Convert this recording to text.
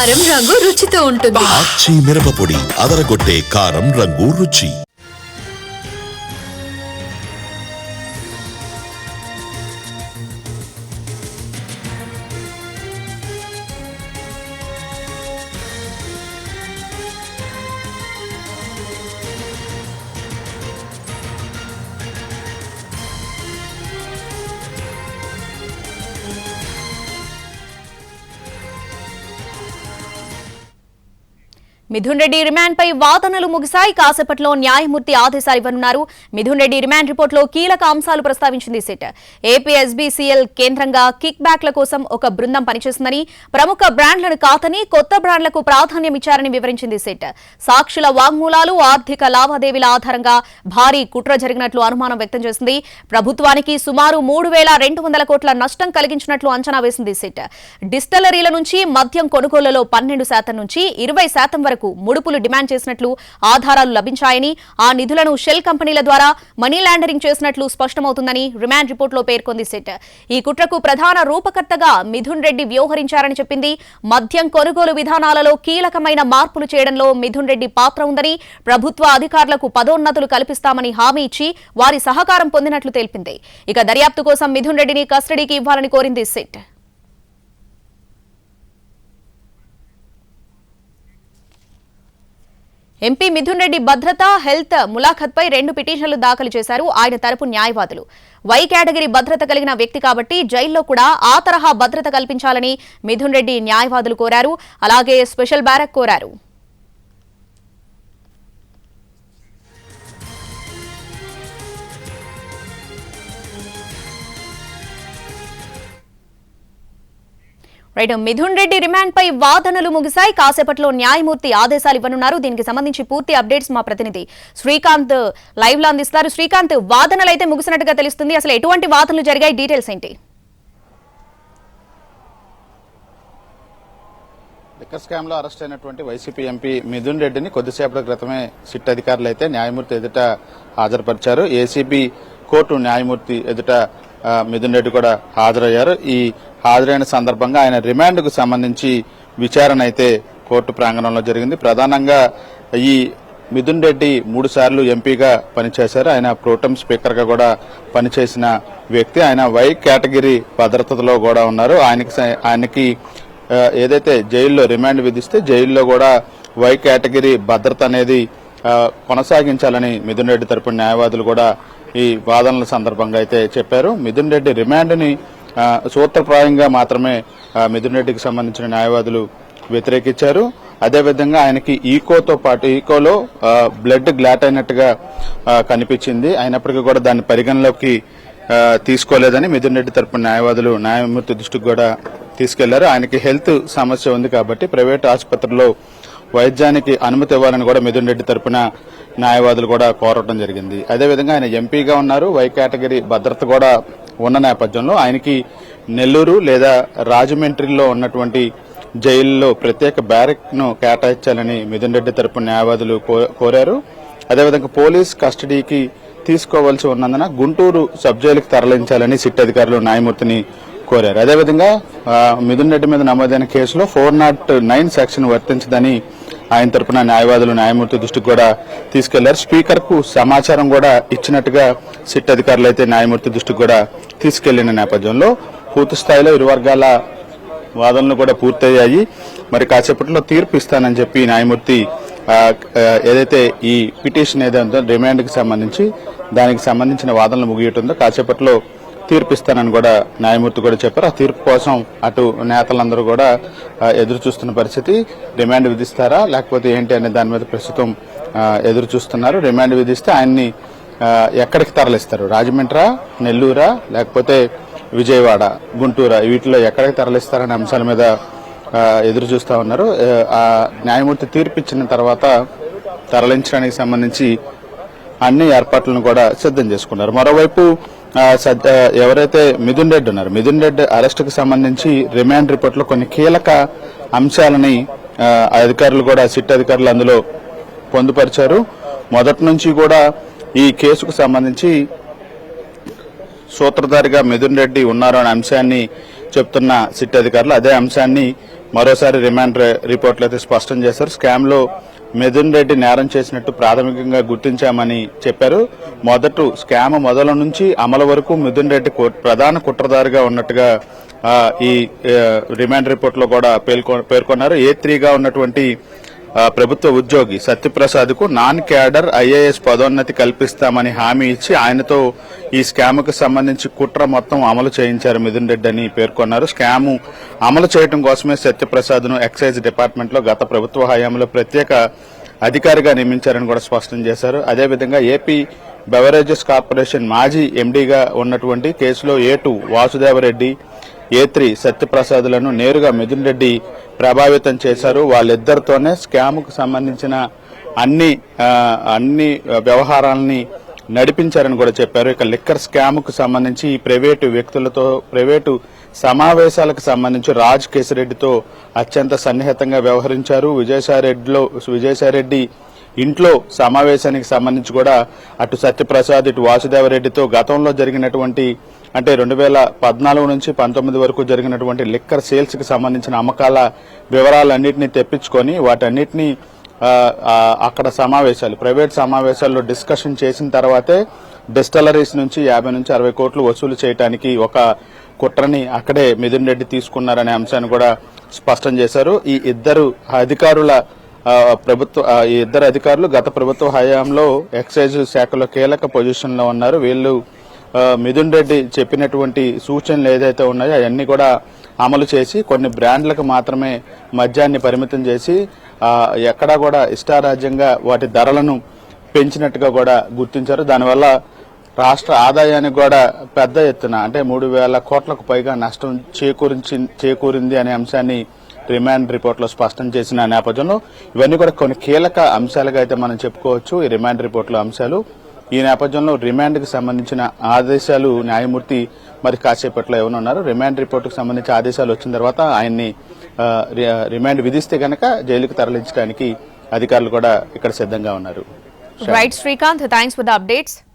కారం రంగు రుచితో ఉంటుంది. ఆచి మిరపపొడి అదరగొట్టే కారం రంగు రుచి. మిథున్ రెడ్డి రిమాండ్ పై వాదనలు ముగిశాయి. కాసేపట్లో న్యాయమూర్తి ఆదేశాలు ఇవ్వనున్నారు. మిథున్ రెడ్డి రిమాండ్ రిపోర్ట్ లో కీలక అంశాలు ప్రస్తావించింది సిట్. ఏపీఎస్బీసీఎల్ కేంద్రంగా కిక్ బ్యాక్ల కోసం ఒక బృందం పనిచేస్తుందని, ప్రముఖ బ్రాండ్లను కాదని కొత్త బ్రాండ్లకు ప్రాధాన్యం ఇచ్చారని వివరించింది సిట్. సాక్షుల వాంగ్మూలాలు, ఆర్థిక లావాదేవీల ఆధారంగా భారీ కుట్ర జరిగినట్లు అనుమానం వ్యక్తం చేసింది. ప్రభుత్వానికి సుమారు 3,200 కోట్ల నష్టం కలిగించినట్లు అంచనా వేసింది సిట్. డిస్టిలరీల నుంచి మద్యం కొనుగోలులో 12% నుంచి 20% వరకు ముడుపులు డిమాండ్ చేసినట్లు ఆధారాలు లభించాయని, ఆ నిధులను షెల్ కంపెనీల ద్వారా మనీ లాండరింగ్ చేసినట్లు స్పష్టమవుతుందని రిమాండ్ రిపోర్టులో పేర్కొంది సిట్. ఈ కుట్రకు ప్రధాన రూపకర్తగా మిథున్ రెడ్డి వ్యవహరించారని చెప్పింది. మద్యం కొనుగోలు విధానాలలో కీలకమైన మార్పులు చేయడంలో మిథున్ రెడ్డి పాత్ర ఉందని, ప్రభుత్వ అధికారులకు పదోన్నతులు కల్పిస్తామని హామీ ఇచ్చి వారి సహకారం పొందినట్లు తెలిపింది. ఇక దర్యాప్తు కోసం మిథున్ రెడ్డిని కస్టడీకి ఇవ్వాలని కోరింది సిట్. ఎంపీ మిథున్ రెడ్డి భద్రత, హెల్త్ ములాఖత్పై 2 పిటిషన్లు దాఖలు చేశారు ఆయన తరపు న్యాయవాదులు. వై కేటగిరీ భద్రత కలిగిన వ్యక్తి కాబట్టి జైల్లో కూడా ఆ తరహా భద్రత కల్పించాలని మిథున్ రెడ్డి న్యాయవాదులు కోరారు. అలాగే స్పెషల్ బ్యారక్ కోరారు. మిథున్ రెడ్డి రిమాండ్ పై వాదనలు ముగిశాయి. కాసేపట్లో న్యాయమూర్తి ఆదేశాలు ఇవ్వనున్నారు. దీనికి సంబంధించి పూర్తి అప్డేట్స్ మా ప్రతినిధి శ్రీకాంత్ లైవ్ లో అందిస్తారు. శ్రీకాంత్, వాదనలు అయితే ముగిసినట్టుగా తెలుస్తుంది. అసలు ఎటువంటి వాదనలు జరిగాయి, డీటెయిల్స్ ఏంటి? లిక్కర్ స్కామ్ లో అరెస్ట్ అయినటువంటి వైసీపీ ఎంపీ మిథున్ రెడ్డిని కొద్దిసేపటి క్రితమే సిట్ అధికారులు అయితే న్యాయమూర్తి ఎదుట హాజరుపరిచారు. ఏసీబీ కోర్టు న్యాయమూర్తి ఎదుట మిథున్ రెడ్డి కూడా హాజరయ్యారు. ఈ హాజరైన సందర్భంగా ఆయన రిమాండ్ కు సంబంధించి విచారణ అయితే కోర్టు ప్రాంగణంలో జరిగింది. ప్రధానంగా ఈ మిథున్ రెడ్డి 3 సార్లు ఎంపీగా పనిచేశారు. ఆయన ప్రోటెం స్పీకర్ గా కూడా పనిచేసిన వ్యక్తి. ఆయన వై కేటగిరీ భద్రతలో కూడా ఉన్నారు. ఆయనకి ఏదైతే జైల్లో రిమాండ్ విధిస్తే జైల్లో కూడా వై కేటగిరీ భద్రత అనేది కొనసాగించాలని మిథున్ రెడ్డి తరపున న్యాయవాదులు కూడా ఈ వాదనల సందర్భంగా అయితే చెప్పారు. మిథున్ రెడ్డి రిమాండ్ ని సూత్రప్రాయంగా మాత్రమే మిథున్ రెడ్డికి సంబంధించిన న్యాయవాదులు వ్యతిరేకించారు. అదేవిధంగా ఆయనకి ఈకోతో పాటు ఈకోలో బ్లడ్ గ్లాట్ అయినట్టుగా కనిపించింది. అయినప్పటికీ కూడా దాన్ని పరిగణలోకి తీసుకోలేదని మిథున్ రెడ్డి తరపున న్యాయవాదులు న్యాయమూర్తి దృష్టికి కూడా తీసుకెళ్లారు. ఆయనకి హెల్త్ సమస్య ఉంది కాబట్టి ప్రైవేట్ ఆసుపత్రిలో వైద్యానికి అనుమతి ఇవ్వాలని కూడా మిథున్ రెడ్డి తరపున న్యాయవాదులు కూడా కోరటం జరిగింది. అదేవిధంగా ఆయన ఎంపీగా ఉన్నారు. వై కేటగిరీ భద్రత కూడా ఉన్న నేపథ్యంలో ఆయనకి నెల్లూరు లేదా రాజమండ్రిలో ఉన్నటువంటి జైల్లో ప్రత్యేక బ్యారెక్ ను కేటాయించాలని మిథున్ రెడ్డి తరపున న్యాయవాదులు కోరారు. అదేవిధంగా పోలీస్ కస్టడీకి తీసుకోవాల్సి ఉన్నందున గుంటూరు సబ్ జైలుకి తరలించాలని సిట్ అధికారులు న్యాయమూర్తిని కోరారు. అదేవిధంగా మిథున్ రెడ్డి మీద నమోదైన కేసులో 409 సెక్షన్ వర్తించదని ఆయన తరపున న్యాయవాదులు న్యాయమూర్తి దృష్టికి కూడా తీసుకెళ్లారు. స్పీకర్ కు సమాచారం కూడా ఇచ్చినట్టుగా సిట్ అధికారులు అయితే న్యాయమూర్తి దృష్టికి కూడా తీసుకెళ్లిన నేపథ్యంలో పూర్తి స్థాయిలో ఇరు వర్గాల వాదనలు కూడా పూర్తయ్యాయి. మరి కాసేపట్లో తీర్పు ఇస్తానని చెప్పి న్యాయమూర్తి ఏదైతే ఈ పిటిషన్ ఏదైతే రిమాండ్ కి సంబంధించి దానికి సంబంధించిన వాదనలు ముగియటుందో కాసేపట్లో తీర్పిస్తానని కూడా న్యాయమూర్తి కూడా చెప్పారు. ఆ తీర్పు కోసం అటు నేతలందరూ కూడా ఎదురు చూస్తున్న పరిస్థితి. రిమాండ్ విధిస్తారా లేకపోతే ఏంటి అనే దాని మీద ప్రస్తుతం ఎదురు చూస్తున్నారు. రిమాండ్ విధిస్తే ఆయన్ని ఎక్కడికి తరలిస్తారు? రాజమండ్రి, నెల్లూరా, లేకపోతే విజయవాడ, గుంటూరా, వీటిలో ఎక్కడికి తరలిస్తారనే అంశాల మీద ఎదురు చూస్తా ఉన్నారు. ఆ న్యాయమూర్తి తీర్పు ఇచ్చిన తర్వాత తరలించడానికి సంబంధించి అన్ని ఏర్పాట్లను కూడా సిద్ధం చేసుకున్నారు. మరోవైపు ఎవరైతే మిథున్ రెడ్డి ఉన్నారు, మిథున్ రెడ్డి అరెస్ట్ కు సంబంధించి రిమాండ్ రిపోర్ట్ లో కొన్ని కీలక అంశాలని అధికారులు కూడా సిట్ అధికారులు అందులో పొందుపరిచారు. మొదటి నుంచి కూడా ఈ కేసుకు సంబంధించి సూత్రధారిగా మిథున్ రెడ్డి ఉన్నారు అనే అంశాన్ని చెప్తున్న సిట్ అధికారులు అదే అంశాన్ని మరోసారి రిమాండ్ రిపోర్ట్లు అయితే స్పష్టం చేశారు. స్కామ్ లో మిథున్ రెడ్డి నేరం చేసినట్టు ప్రాథమికంగా గుర్తించామని చెప్పారు. స్కామ్ మొదల నుంచి అమలు వరకు మిథున్ రెడ్డి ప్రధాన కుట్రదారిగా ఉన్నట్టుగా ఈ రిమాండ్ రిపోర్ట్ లో కూడా పేర్కొన్నారు. A3గా ఉన్నటువంటి ప్రభుత్వ ఉద్యోగి సత్యప్రసాద్ కు నాన్ క్యాడర్ IAS పదోన్నతి కల్పిస్తామని హామీ ఇచ్చి ఆయనతో ఈ స్కామ్ కు సంబంధించి కుట్ర మొత్తం అమలు చేయించారు మిథున్ రెడ్డి అని పేర్కొన్నారు. స్కామ్ అమలు చేయడం కోసమే సత్యప్రసాద్ ను ఎక్సైజ్ డిపార్ట్మెంట్ లో గత ప్రభుత్వ హయాంలో ప్రత్యేక అధికారిగా నియమించారని కూడా స్పష్టం చేశారు. అదేవిధంగా ఏపీ బెవరేజెస్ కార్పొరేషన్ మాజీ ఎండీగా ఉన్నటువంటి కేసులో A2 వాసుదేవరెడ్డి, A3 సత్యప్రసాద్లను నేరుగా మిథున్ రెడ్డి ప్రభావితం చేశారు. వాళ్ళిద్దరితోనే స్కామ్ కు సంబంధించిన అన్ని వ్యవహారాలని నడిపించారని కూడా చెప్పారు. ఇక లిక్కర్ స్కామ్ కు సంబంధించి ఈ ప్రైవేటు సమావేశాలకు సంబంధించి రాజ్ కేసిరెడ్డితో అత్యంత సన్నిహితంగా వ్యవహరించారు. విజయసాయిరెడ్డి ఇంట్లో సమావేశానికి సంబంధించి కూడా అటు సత్యప్రసాద్ ఇటు వాసుదేవరెడ్డితో గతంలో జరిగినటువంటి అంటే 2014 నుంచి 19 వరకు జరిగినటువంటి లిక్కర్ సేల్స్ కి సంబంధించిన అమ్మకాల వివరాలన్నింటినీ తెప్పించుకొని వాటన్నిటినీ అక్కడ ప్రైవేట్ సమావేశాల్లో డిస్కషన్ చేసిన తర్వాతే డిస్టిలరీస్ నుంచి 50 నుంచి 60 కోట్లు వసూలు చేయడానికి ఒక కుట్రని అక్కడే మిథున్ రెడ్డి తీసుకున్నారనే అంశాన్ని కూడా స్పష్టం చేశారు. ఈ ఇద్దరు అధికారులు గత ప్రభుత్వ హయాంలో ఎక్సైజ్ శాఖలో కీలక పొజిషన్ లో ఉన్నారు. వీళ్ళు మిథున్ రెడ్డి చెప్పినటువంటి సూచనలు ఏదైతే ఉన్నాయో అవన్నీ కూడా అమలు చేసి కొన్ని బ్రాండ్లకు మాత్రమే మద్యాన్ని పరిమితం చేసి ఎక్కడా కూడా ఇష్టారాజ్యంగా వాటి ధరలను పెంచినట్టుగా కూడా గుర్తించారు. దానివల్ల రాష్ట్ర ఆదాయానికి కూడా పెద్ద ఎత్తున అంటే 3,000 కోట్లకు పైగా నష్టం చేకూరింది అనే అంశాన్ని రిమాండ్ రిపోర్ట్ లో స్పష్టం చేసిన నేపథ్యంలో ఇవన్నీ కూడా కొన్ని కీలక అంశాలుగా అయితే మనం చెప్పుకోవచ్చు ఈ రిమాండ్ రిపోర్ట్ లో అంశాలు. ఈ నేపథ్యంలో రిమాండ్ కి సంబంధించిన ఆదేశాలు న్యాయమూర్తి మరి కాసేపట్లో ఇవ్వనున్నారు. రిమాండ్ రిపోర్టుకు సంబంధించి ఆదేశాలు వచ్చిన తర్వాత ఆయన్ని రిమాండ్ విధిస్తే గనక జైలుకు తరలించడానికి అధికారులు కూడా ఇక్కడ సిద్ధంగా ఉన్నారు. Right Srikanth, thanks for the updates.